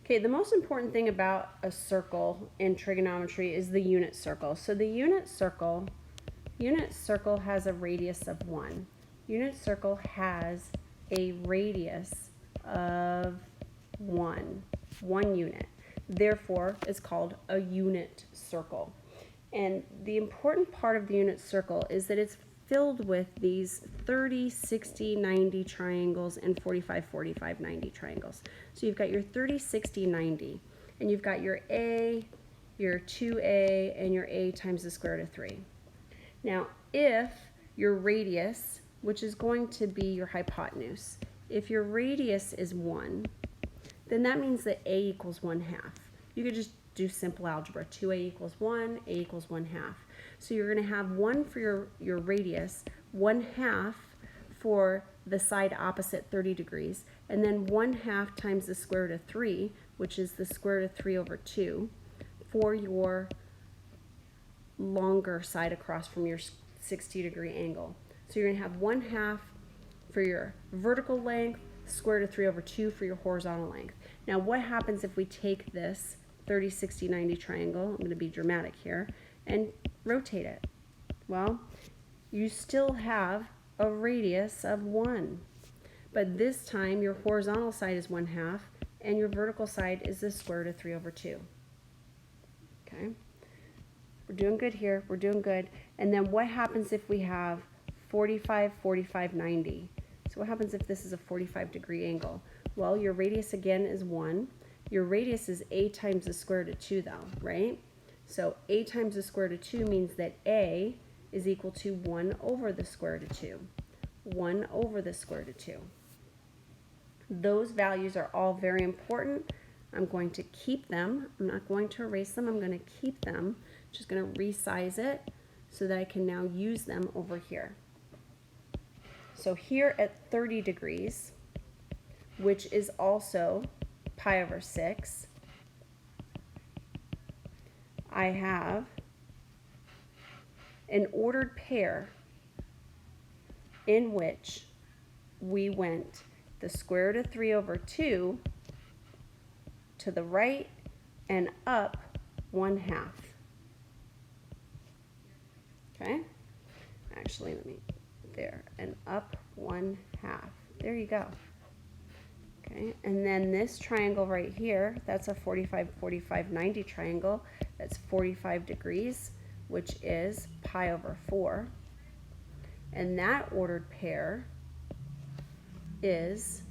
Okay, the most important thing about a circle in trigonometry is the unit circle. So the unit circle has a radius of 1. Unit circle has a radius of 1 unit. Therefore, it's called a unit circle. And the important part of the unit circle is that it's filled with these 30, 60, 90 triangles and 45, 45, 90 triangles. So you've got your 30, 60, 90, and you've got your A, your 2A, and your A times the square root of 3. Now, if your radius, which is going to be your hypotenuse, if your radius is 1, then that means that A equals 1/2. You could just do simple algebra. 2A equals 1, A equals 1/2. So you're going to have 1 for your radius, 1/2 for the side opposite 30 degrees, and then 1/2 times the square root of 3, which is the square root of 3 over 2, for your longer side across from your 60-degree angle. So you're going to have 1/2 for your vertical length, square root of 3 over 2 for your horizontal length. Now what happens if we take this 30, 60, 90 triangle, I'm going to be dramatic here, and rotate it? Well, you still have a radius of 1, but this time your horizontal side is 1/2 and your vertical side is the square root of 3 over 2. Okay, we're doing good here, we're doing good. And then what happens if we have 45, 45, 90? So what happens if this is a 45-degree angle? Well, your radius again is 1. Your radius is A times the square root of 2 though, right? So A times the square root of 2 means that A is equal to 1 over the square root of 2. 1 over the square root of 2. Those values are all very important. I'm going to keep them. I'm not going to erase them. I'm going to keep them. Just going to resize it so that I can now use them over here. So here at 30 degrees, which is also pi over 6, I have an ordered pair in which we went the square root of 3 over 2 to the right and up 1/2. Okay? Actually, let me, there, and up 1/2. There you go. Okay, and then this triangle right here, that's a 45, 45, 90 triangle. That's 45 degrees, which is pi over 4. And that ordered pair is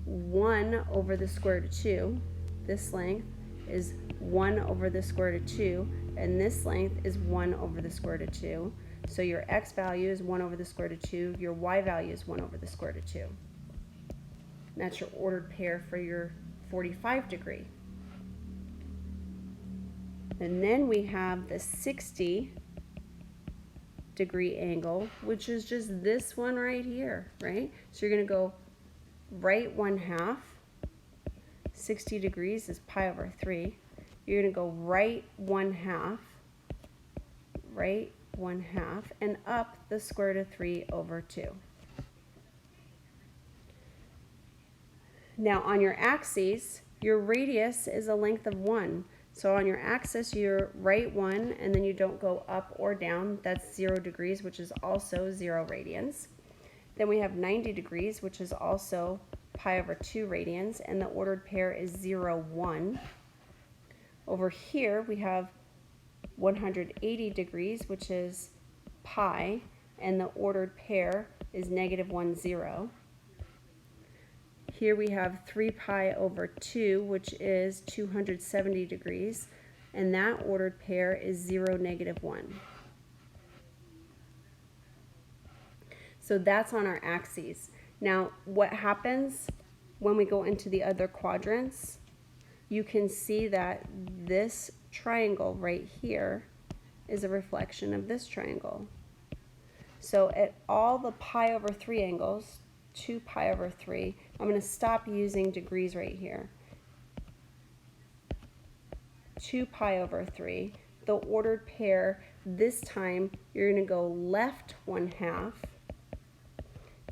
1 over the square root of 2. This length is 1 over the square root of 2, and this length is 1 over the square root of 2. So your x value is 1 over the square root of 2, your y value is 1 over the square root of 2. And that's your ordered pair for your 45 degree. And then we have the 60 degree angle, which is just this one right here, right? So you're going to go right 1/2. 60 degrees is pi over 3. You're going to go right 1/2, right 1/2, and up the square root of 3 over 2. Now on your axes, your radius is a length of 1. So on your axis, you're right 1, and then you don't go up or down. That's 0 degrees, which is also 0 radians. Then we have 90 degrees, which is also pi over 2 radians, and the ordered pair is 0, 1. Over here, we have 180 degrees, which is pi, and the ordered pair is -1, 0. Here we have 3 pi over 2, which is 270 degrees, and that ordered pair is 0, -1. So that's on our axes. Now, what happens when we go into the other quadrants? You can see that this triangle right here is a reflection of this triangle. So at all the pi over 3 angles, 2 pi over 3, I'm going to stop using degrees right here. 2 pi over 3, the ordered pair, this time you're going to go left 1/2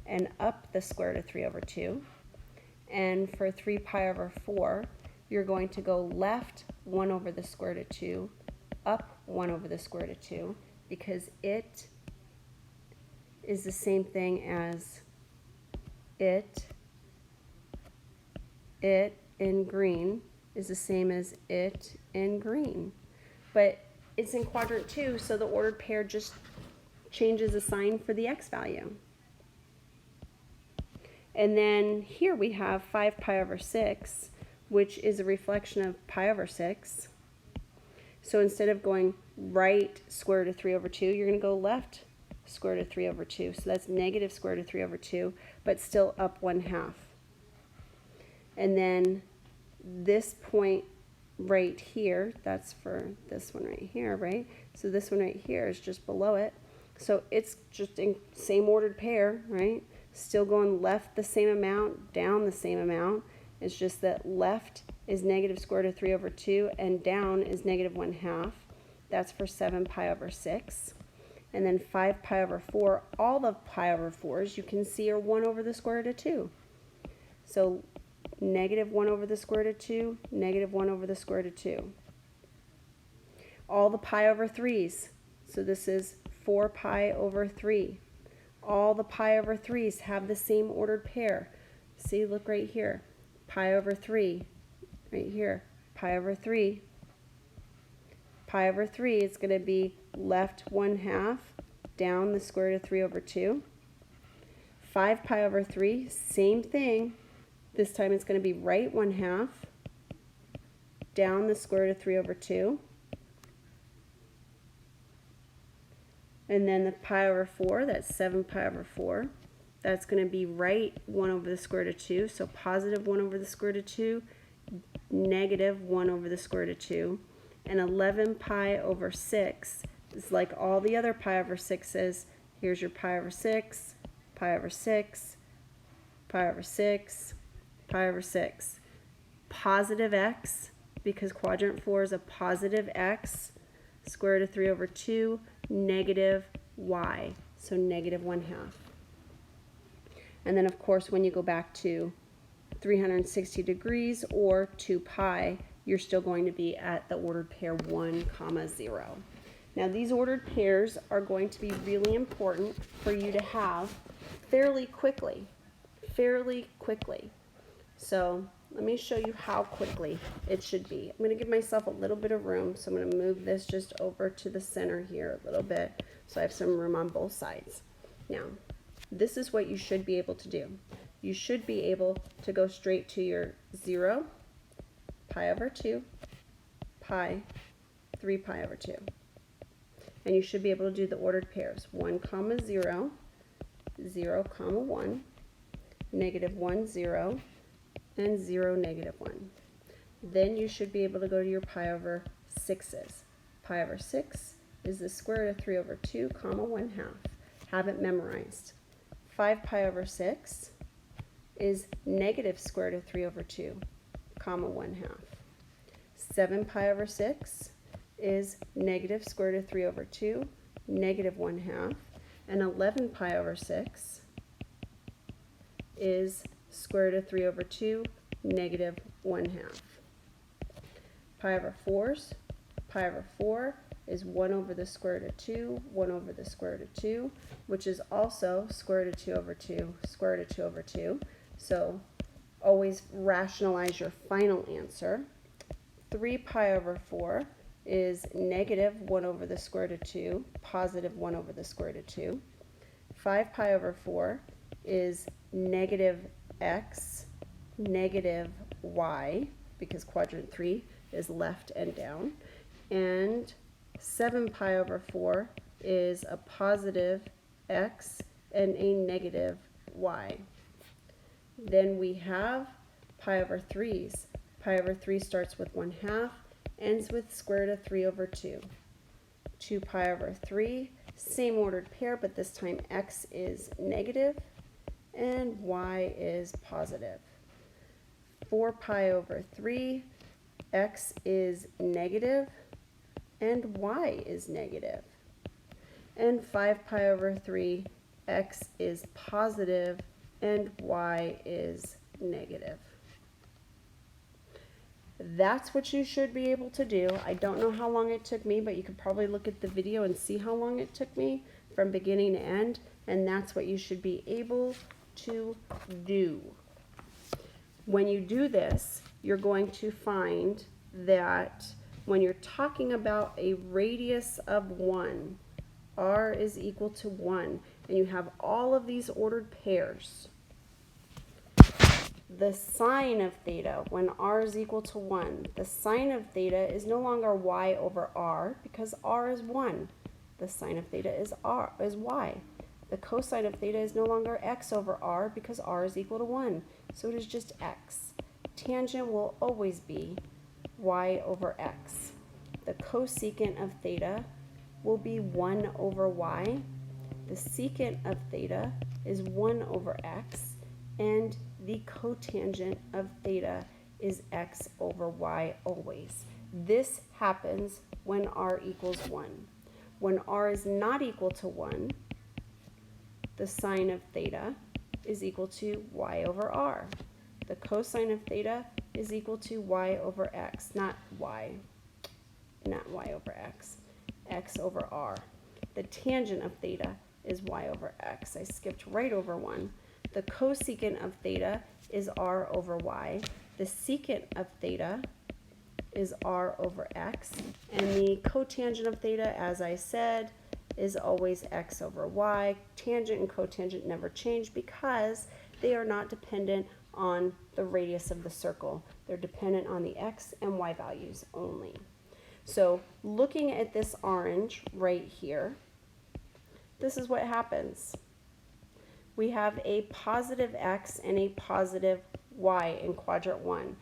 and up the square root of 3 over 2. And for 3 pi over 4, you're going to go left 1 over the square root of 2, up 1 over the square root of 2, because it is the same thing as it in green is the same as it in green. But it's in quadrant 2, so the ordered pair just changes the sign for the x value. And then here we have 5 pi over 6, which is a reflection of pi over 6. So instead of going right square root of 3 over 2, you're going to go left square root of 3 over 2. So that's negative square root of 3 over 2, but still up 1/2. And then this point right here, that's for this one right here, right? So this one right here is just below it. So it's just in same ordered pair, right? Still going left the same amount, down the same amount. It's just that left is negative square root of 3 over 2 and down is negative 1/2. That's for 7 pi over 6. And then 5 pi over 4, all the pi over 4s you can see are 1 over the square root of 2. So negative 1 over the square root of 2, negative 1 over the square root of 2. All the pi over 3s, so this is 4 pi over 3. All the pi over 3s have the same ordered pair. See, look right here. Pi over 3, right here. Pi over 3. Pi over 3 is going to be left 1/2, down the square root of 3 over 2. 5 pi over 3, same thing. This time it's going to be right 1/2, down the square root of 3 over 2. And then the pi over 4, that's 7 pi over 4. That's going to be right 1 over the square root of 2. So positive 1 over the square root of 2, negative 1 over the square root of 2. And 11 pi over 6 is like all the other pi over 6's. Here's your pi over 6, pi over 6, pi over 6, pi over 6. Positive x, because quadrant 4 is a positive x, square root of 3 over 2, negative y, so negative 1/2. And then of course when you go back to 360 degrees or 2 pi, you're still going to be at the ordered pair 1, 0. Now these ordered pairs are going to be really important for you to have fairly quickly. So let me show you how quickly it should be. I'm going to give myself a little bit of room, so I'm going to move this just over to the center here a little bit so I have some room on both sides. Now, this is what you should be able to do. You should be able to go straight to your 0, pi over 2, pi, 3 pi over 2. And you should be able to do the ordered pairs, 1, 0, 0, 1, negative 1, 0, and 0, negative 1. Then you should be able to go to your pi over 6's. Pi over 6 is the square root of 3 over 2, 1/2. Have it memorized. 5 pi over 6 is negative square root of 3 over 2, 1/2. 7 pi over 6 is negative square root of 3 over 2, negative 1/2. And 11 pi over 6 is square root of 3 over 2, negative 1/2. Pi over 4's, pi over 4 is 1 over the square root of 2, 1 over the square root of 2, which is also square root of 2 over 2, square root of 2 over 2. So always rationalize your final answer. 3 pi over 4 is negative 1 over the square root of 2, positive 1 over the square root of 2. 5 pi over 4 is negative x, negative y, because quadrant 3 is left and down. And 7 pi over 4 is a positive x and a negative y. Then we have pi over 3's. Pi over 3 starts with 1/2, ends with square root of 3 over 2. 2 pi over 3, same ordered pair, but this time x is negative and y is positive. 4 pi over 3, x is negative and y is negative. And 5 pi over 3, x is positive and y is negative. That's what you should be able to do. I don't know how long it took me, but you could probably look at the video and see how long it took me from beginning to end, and that's what you should be able to do. When you do this, you're going to find that when you're talking about a radius of 1, r is equal to 1, and you have all of these ordered pairs, the sine of theta, when r is equal to 1, the sine of theta is no longer y over r because r is 1. The sine of theta is y. The cosine of theta is no longer x over r because r is equal to 1. So it is just x. Tangent will always be y over x. The cosecant of theta will be 1 over y. The secant of theta is 1 over x. And the cotangent of theta is x over y always. This happens when r equals 1. When r is not equal to 1, the sine of theta is equal to y over r. The cosine of theta is equal to y over x, not y over x over r. The tangent of theta is y over x. I skipped right over 1. The cosecant of theta is r over y. The secant of theta is r over x. And the cotangent of theta, as I said, is always x over y. Tangent and cotangent never change because they are not dependent on the radius of the circle. They're dependent on the x and y values only. So looking at this orange right here, this is what happens. We have a positive x and a positive y in quadrant 1.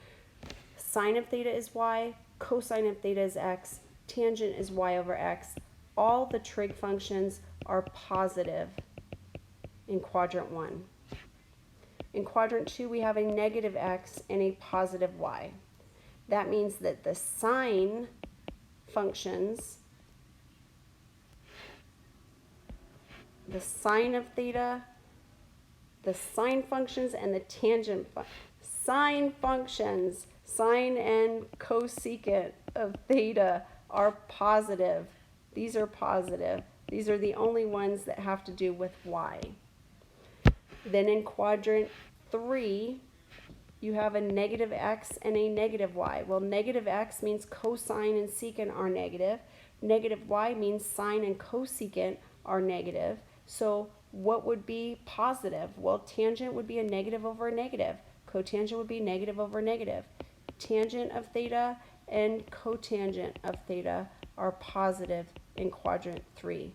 Sine of theta is y, cosine of theta is x, tangent is y over x. All the trig functions are positive in quadrant 1. In quadrant 2, we have a negative x and a positive y. That means that the sine functions, the sine of theta, the sine functions, and the tangent sine functions, sine and cosecant of theta are positive. These are positive. These are the only ones that have to do with y. Then in quadrant 3, you have a negative x and a negative y. Well, negative x means cosine and secant are negative. Negative y means sine and cosecant are negative. So what would be positive? Well, tangent would be a negative over a negative. Cotangent would be negative over negative. Tangent of theta and cotangent of theta are positive in quadrant 3.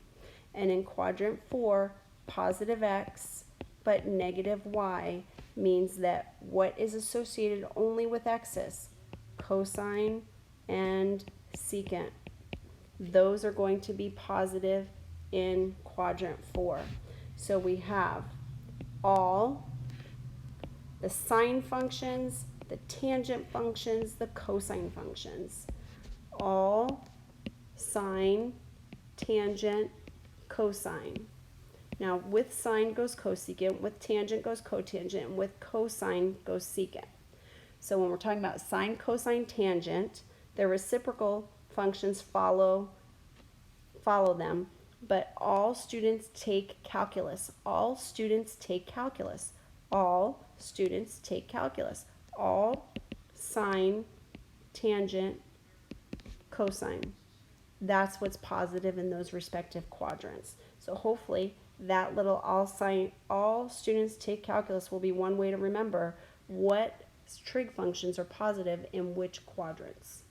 And in quadrant 4, positive x but negative y means that what is associated only with x's? Cosine and secant. Those are going to be positive in quadrant 4. So we have all the sine functions, the tangent functions, the cosine functions. All sine, tangent, cosine. Now with sine goes cosecant, with tangent goes cotangent, and with cosine goes secant. So when we're talking about sine, cosine, tangent, their reciprocal functions follow them, but all students take calculus. All students take calculus. All students take calculus. All sine, tangent, cosine. That's what's positive in those respective quadrants. So hopefully that little all students take calculus will be one way to remember what trig functions are positive in which quadrants.